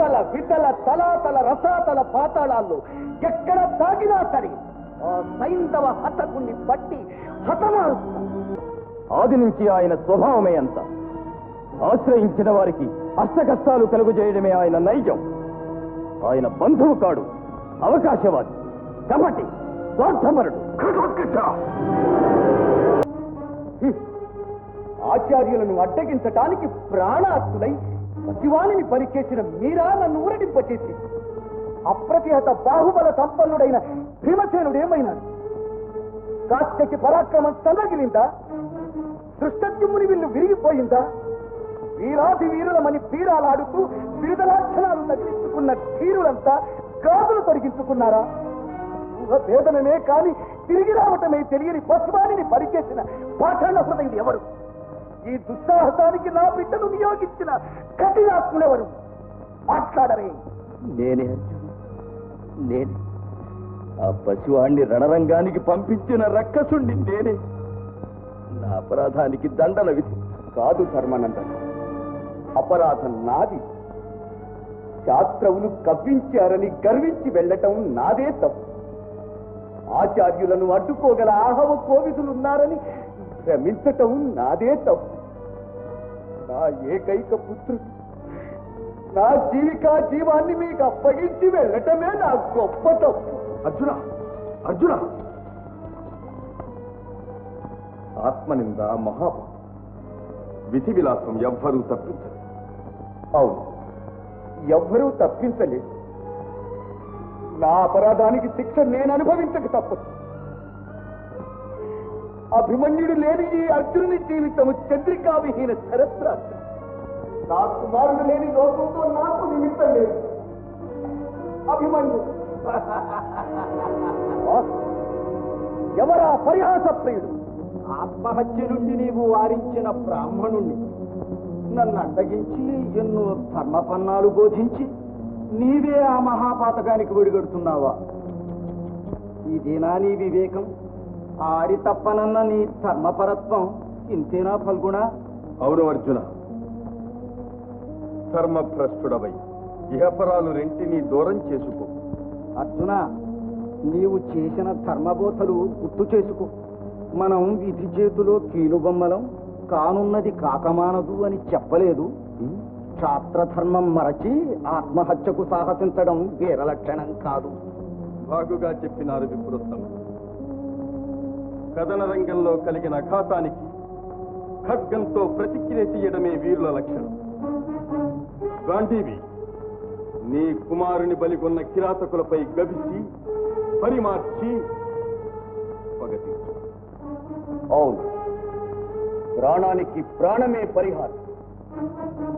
అతల వితల తలాతల రసాతల పాతాళాల్లో ఎక్కడ తాగినా సరే ఆ సైంధవ హతకుణ్ణి పట్టి హతమారుస్తా. ఆది నుంచి ఆయన స్వభావమే అంత. ఆశ్రయించిన వారికి అష్టకష్టాలు కలుగజేయడమే ఆయన నైజం. ఆయన బంధువు కాడు, అవకాశవాది, కపటి, స్వార్థపరుడు. ఆచార్యులను అడ్డగించటానికి ప్రాణాత్తులై పతివాణిని పరిచేసిన మీరా నన్ను ఊరడింపచేసి అప్రతిహత బాహుబల సంపన్నుడైన భీమసేనుడేమైనాడు? కాస్యకి పరాక్రమం తొలగిలిందా? దృష్టత్యుముని విల్లు విరిగిపోయిందా? వీరాది వీరులమని పీరాలాడుతూ విరుదలాక్షణాలు తగిలించుకున్న ధీరులంతా గాజులు తొలగించుకున్నారా? భేదమే కాని తిరిగి రావటమే తెలియని పశువాణిని పరిచేసిన పాషాణ హృదయుడు ఎవరు? ఈ దుస్సాహసానికి నా బిడ్డను నియోగించిన కఠినాత్ములెవరు? మాట్లాడరే. నేనే నేనే ఆ పశువాణ్ణి రణరంగానికి పంపించిన రక్కసుండి నేనే. నా అపరాధానికి దండన విధి. కాదు ధర్మానందన్, అపరాధం నాది. శాస్త్రవులు కవ్వించారని గర్వించి వెళ్ళటం నాదే తప్పు. ఆచార్యులను అడ్డుకోగల ఆహవ కోవిదులున్నారని భ్రమించటం నాదే తప్పు. నా ఏకైక పుత్రుడు, నా జీవికా జీవాన్ని మీకు అప్పగించి వెళ్ళటమే నా గొప్ప తప్పు. అర్జున, అర్జున, ఆత్మనింద మహాపాపం. విధి విలాసం ఎవ్వరూ తప్పించలేదు. అవును, ఎవ్వరూ తప్పించలేదు. నా అపరాధానికి శిక్ష నేను అనుభవించక తప్పదు. అభిమన్యుడు లేని ఈ అర్జునుని జీవితము చంద్రికా విహీన శరత్రాత్రి. నా కుమారుడు లేని లోకంతో నాకు నిమిత్తం లేదు. అభిమన్యుడు ఎవరా పరిహాస ప్రియుడు? ఆత్మహత్య నుండి నీవు వారించిన బ్రాహ్మణుణ్ణి నన్ను అడ్డగించి ఎన్నో ధర్మపన్నాలు బోధించి నీవే ఆ మహాపాతకానికి ఒడిగడుతున్నావా? ఇదేనా నీ వివేకం? ఆడి తప్పనన్న నీ ధర్మపరత్వం ఇంతేనా ఫల్గుణ? అవును అర్జున, ధర్మభ్రష్టుడవై ఇహపరాలు రెంటిని దూరం చేసుకో. అర్జున, నీవు చేసిన ధర్మబోధలు గుర్తు చేసుకో. మనం విధి చేతిలో కీలుబొమ్మలం, కానున్నది కాకమానదు అని చెప్పలేదు. క్షాత్రధర్మం మరచి ఆత్మహత్యకు సాహసించడం వీర లక్షణం కాదు. బాగుగా చెప్పినారు విప్రోత్తమ. కథన రంగంలో కలిగిన అఘాతానికి ఖడ్గంతో ప్రతిక్రియ చేయడమే వీరుల లక్షణం. గాంధీవి, నీ కుమారుని బలిగొన్న కిరాతకులపై గవిసి పరిమార్చి పగతి. అవును, ప్రాణానికి ప్రాణమే పరిహారం.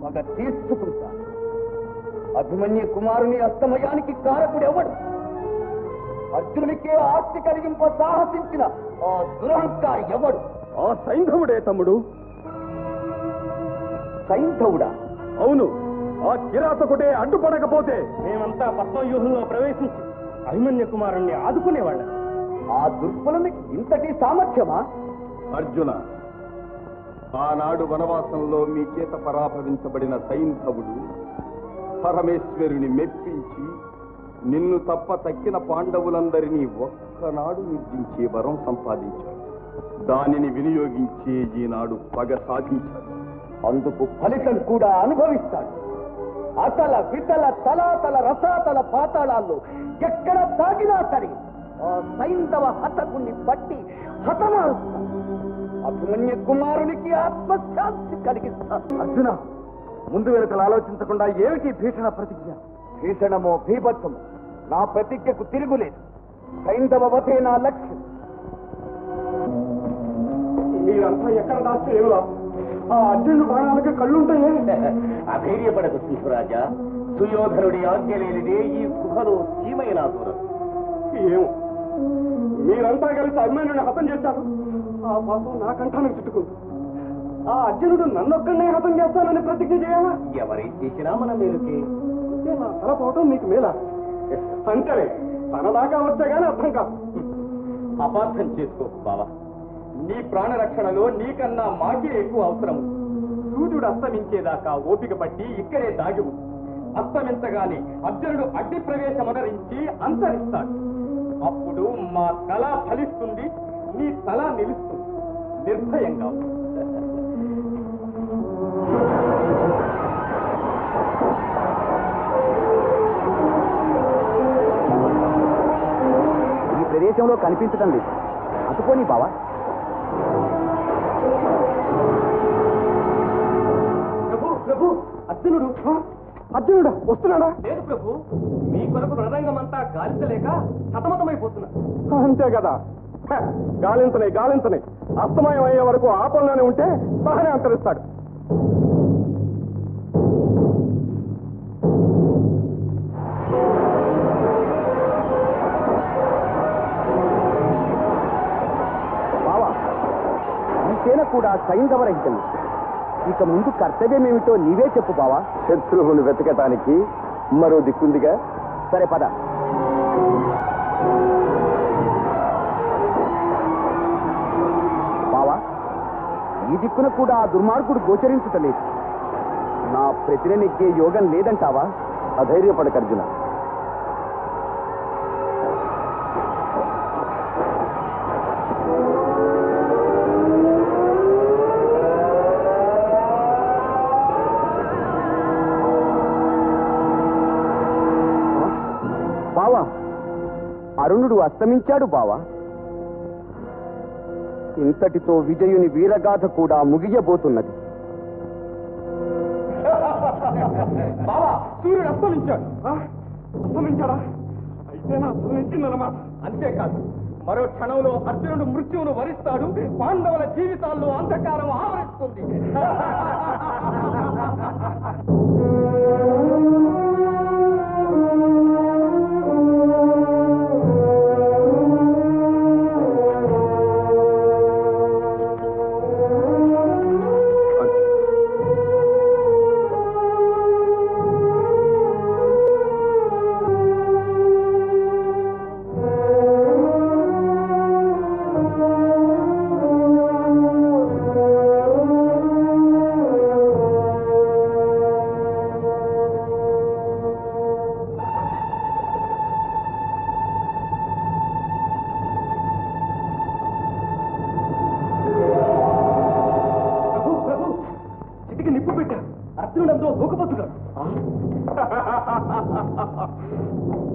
పగ తీర్చుకుంటా. అభిమన్యు కుమారుని అస్తమయానికి కారకుడు ఎవడు? అర్జునునికే ఆస్తి కలిగింప సాహసించిన ఆ దురహంకారి ఎవడు? ఆ సైంధవుడే తమ్ముడు. సైంధవుడా? అవును, ఆ కిరాతకుడే అడ్డుపడకపోతే మేమంతా పద్మవ్యూహంలో ప్రవేశించి అభిమన్యు కుమారుణ్ణి ఆదుకునేవాళ్ళం. ఆ దుర్బలునికి ఇంతటి సామర్థ్యమా? అర్జున, ఆనాడు వనవాసంలో మీ చేత పరాభవించబడిన సైంధవుడు పరమేశ్వరుని మెప్పించి నిన్ను తప్ప తక్కిన పాండవులందరినీ ఒక్కనాడు నిర్జించే వరం సంపాదించాడు. దానిని వినియోగించే ఈనాడు పగ సాధించాడు. అందుకు ఫలితం కూడా అనుభవిస్తాడు. అతల వితల తలాతల రసాతల పాతాళాల్లో ఎక్కడ తాగినా సరే ఆ సైంధవ హతకుణ్ణి పట్టి హతమారుస్తా. అభిమన్యు కుమారునికి ఆత్మశాంతి కలిగిస్తాడు. అర్జున, ముందు వెనుకలు ఆలోచించకుండా ఏమిటి భీషణ ప్రతిజ్ఞ? భీషణమో భీభత్సమో నా ప్రతిజ్ఞకు తిరుగులేదు. సైంధవ వధే నా లక్ష్యం. మీరంతా ఎక్కడ దాచేలా ఆ అర్జునుడు బాణాలకి కళ్ళుంటాయే. అధైర్యపడకు శిశురాజా. సుయోధనుడి ఆజ్ఞ లేనిదే ఈ గుహలో చీమైన దూరం. ఏమో, మీరంతా కలిసి అభిమన్యుని హతం చేశారు. ఆ పాపం నా కంఠానికి చుట్టుకుంది. ఆ అర్జునుడు నన్నొక్కనే హతం చేస్తానని ప్రతిజ్ఞ చేయాలా? ఎవరేం చేసినా మన మేలుకి. నా తల పోవటం మీకు మేలా? అంతలే, తన దాకా వస్తే గానీ అర్థం కాదు. అపార్థం చేసుకోకు బావా. నీ ప్రాణరక్షణలో నీకన్నా మాకే ఎక్కువ అవసరం. సూర్యుడు అస్తమించేదాకా ఓపిక పట్టి ఇక్కడే దాగి అస్తమించగానే అర్జునుడు అగ్ని ప్రవేశమనరించి అంతరిస్తాడు. అప్పుడు మా తల ఫలిస్తుంది, నీ తల నిలుస్తుంది. నిర్భయంగా ఈ ప్రదేశంలో కనిపించటం లేదు. అతుకోని బావా. ప్రభు ప్రభు అర్జునుడా వస్తున్నాడా? లేదు ప్రభు, మీ కొరకు రణరంగమంతా గాలించలేక సతమతమైపోతున్నా. అంతే కదా, గాలించని అస్తమయం అయ్యే వరకు ఆపంలోనే ఉంటే బాగానే అంతరిస్తాడు. బావా, ఈ సేన కూడా సైంధవరహితం. ఇక ముందు కర్తవ్యమేమిటో నీవే చెప్పు బావా. శత్రువును వెతకటానికి మరో దిక్కుందిగా. సరే పద. బావా, ఈ దిక్కున కూడా ఆ దుర్మార్గుడు గోచరించుటలేదు. నా ప్రతిన నెగ్గే యోగం లేదంటావా? అధైర్యపడక అర్జున. బావా, అరుణుడు అస్తమించాడు బావా. ఇంతటితో విజయుని వీరగాథ కూడా ముగియబోతున్నది. బావా, సూర్యుడు అస్తమించాడు. అస్తమించాడా? అయితే నా అస్తమించిందన్నమాట. అంతేకాదు, మరో క్షణంలో అర్జునుడు మృత్యువును వరిస్తాడు. పాండవుల జీవితాల్లో అంధకారం ఆవరిస్తుంది. నిప్పు పెట్టా, అర్జునుడు అందులో దూకపోతున్నాడు.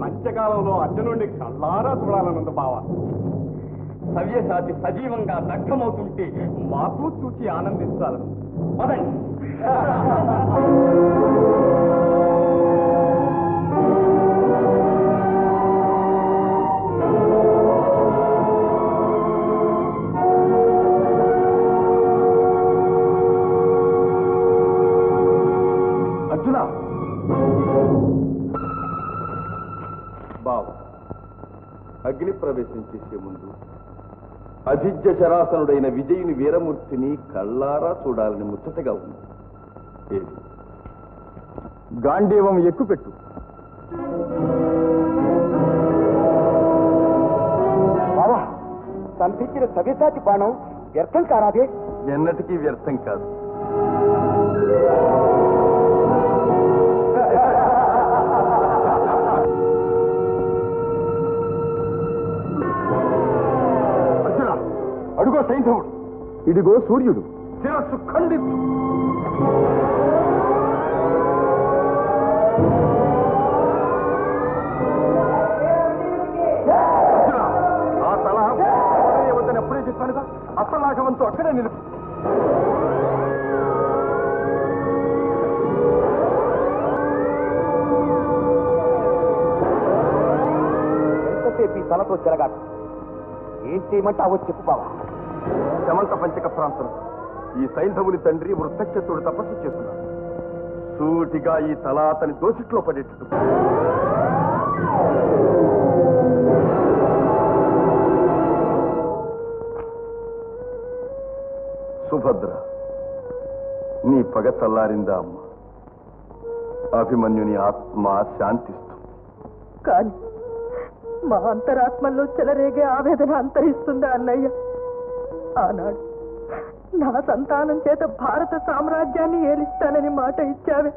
పంచకాలంలో అర్జునుడిని కళ్ళారా చూడాలనుంది బావ. సవ్యసాచి సజీవంగా దగ్ధమవుతుంటే మాకు చూసి ఆనందించాలను. పదండి. బావ, అగ్ని ప్రవేశం చేసే ముందు అధిజ్య శరాసనుడైన విజయుని వీరమూర్తిని కళ్ళారా చూడాలని ముచ్చటగా ఉంది. ఏది గాంధీవం ఎక్కుపెట్టు. బావా, సంధించిన సవ్యసాచి బాణం వ్యర్థం కారాదే? ఎన్నటికీ వ్యర్థం కాదు. అడుగో సైంధవుడు, ఇదిగో సూర్యుడు. శిరస్సు ఖండించు. ఆ తల వద్దని ఎప్పుడే చెప్పానుగా. అసలాగవంతో అక్కడే నిలుపు. ఎంతసేపు ఈ తలతో చెలగాట? ఏం చేయమంటావో చెప్పు బావా. శమంత పంచక ప్రాంతం ఈ సైంధవుని తండ్రి వృత్తక్షత్రుడు తపస్సు చేస్తున్నాడు. సూటిగా ఈ తల అతని దోసిట్లో పడేటట్టు. సుభద్ర, నీ పగ చల్లారిందా అమ్మ? అభిమన్యుని ఆత్మ శాంతిస్తూ. కానీ మా అంతరాత్మల్లో చెలరేగే ఆవేదన అంతరిస్తుందా అన్నయ్య? ఆనాడు నా సంతానం చేత భారత సామ్రాజ్యాన్ని ఏలిస్తానని మాట ఇచ్చావే,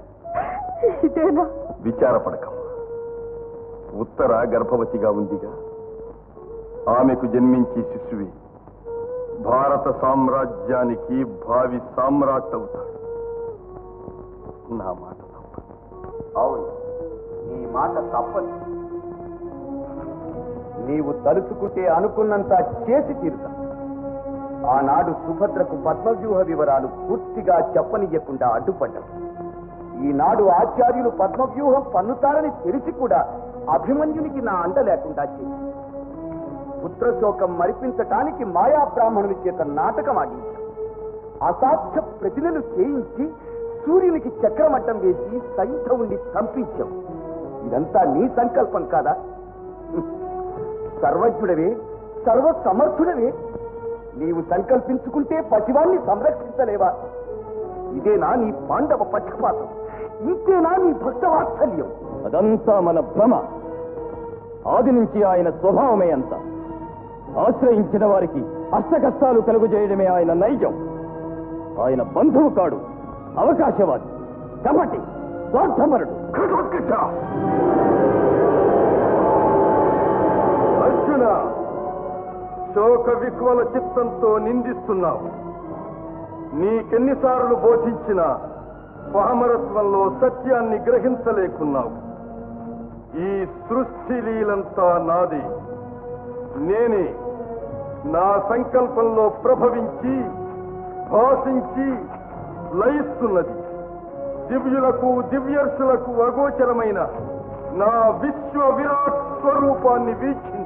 ఇదేనా? విచారపడకమ్మా. ఉత్తర గర్భవతిగా ఉందిగా, ఆమెకు జన్మించే శిశువే భారత సామ్రాజ్యానికి భావి సామ్రాట్ అవుతాడు. నా మాట తప్పదు. అవును, నీ మాట తప్పదు. నీవు తలుచుకుంటే అనుకున్నంత చేసి తీరుతా. ఆనాడు సుభద్రకు పద్మవ్యూహ వివరాలు పూర్తిగా చెప్పనియ్యకుండా అడ్డుపడ్డావు. ఈనాడు ఆచార్యులు పద్మవ్యూహం పన్నుతారని తెలిసి కూడా అభిమన్యునికి నా అండ లేకుండా చేసి పుత్రశోకం మరిపించటానికి మాయా బ్రాహ్మణుని చేత నాటకం ఆడించాం. అసాధ్య ప్రతినలు చేయించి సూర్యునికి చక్రమట్టం వేసి సైంధవుణ్ణి చంపించాం. ఇదంతా నీ సంకల్పం కాదా? సర్వజ్ఞుడవే, సర్వసమర్థుడవే, నీవు సంకల్పించుకుంటే పసివాణ్ణి సంరక్షించలేవా? ఇదేనా నీ పాండవ పక్షపాతం? ఇంతేనా నీ భక్తవాత్సల్యం? అదంతా మన భ్రమ. ఆది నుంచి ఆయన స్వభావమే అంత. ఆశ్రయించిన వారికి అష్టకష్టాలు కలుగజేయడమే ఆయన నైజం. ఆయన బంధువు కాడు, అవకాశవాది, కపటి, స్వార్థపరుడు. అర్జున, శోక విహ్వల చిత్తంతో నిందిస్తున్నావు. నీకెన్నిసార్లు బోధించినా పామరత్వంలో సత్యాన్ని గ్రహించలేకున్నావు. ఈ సృష్టి లీలంతా నాది. నేనే నా సంకల్పంలో ప్రభవించి భాషించి లయిస్తున్నది. దివ్యులకు దివ్యర్షులకు అగోచరమైన నా విశ్వ విరాట్ స్వరూపాన్ని వీక్షి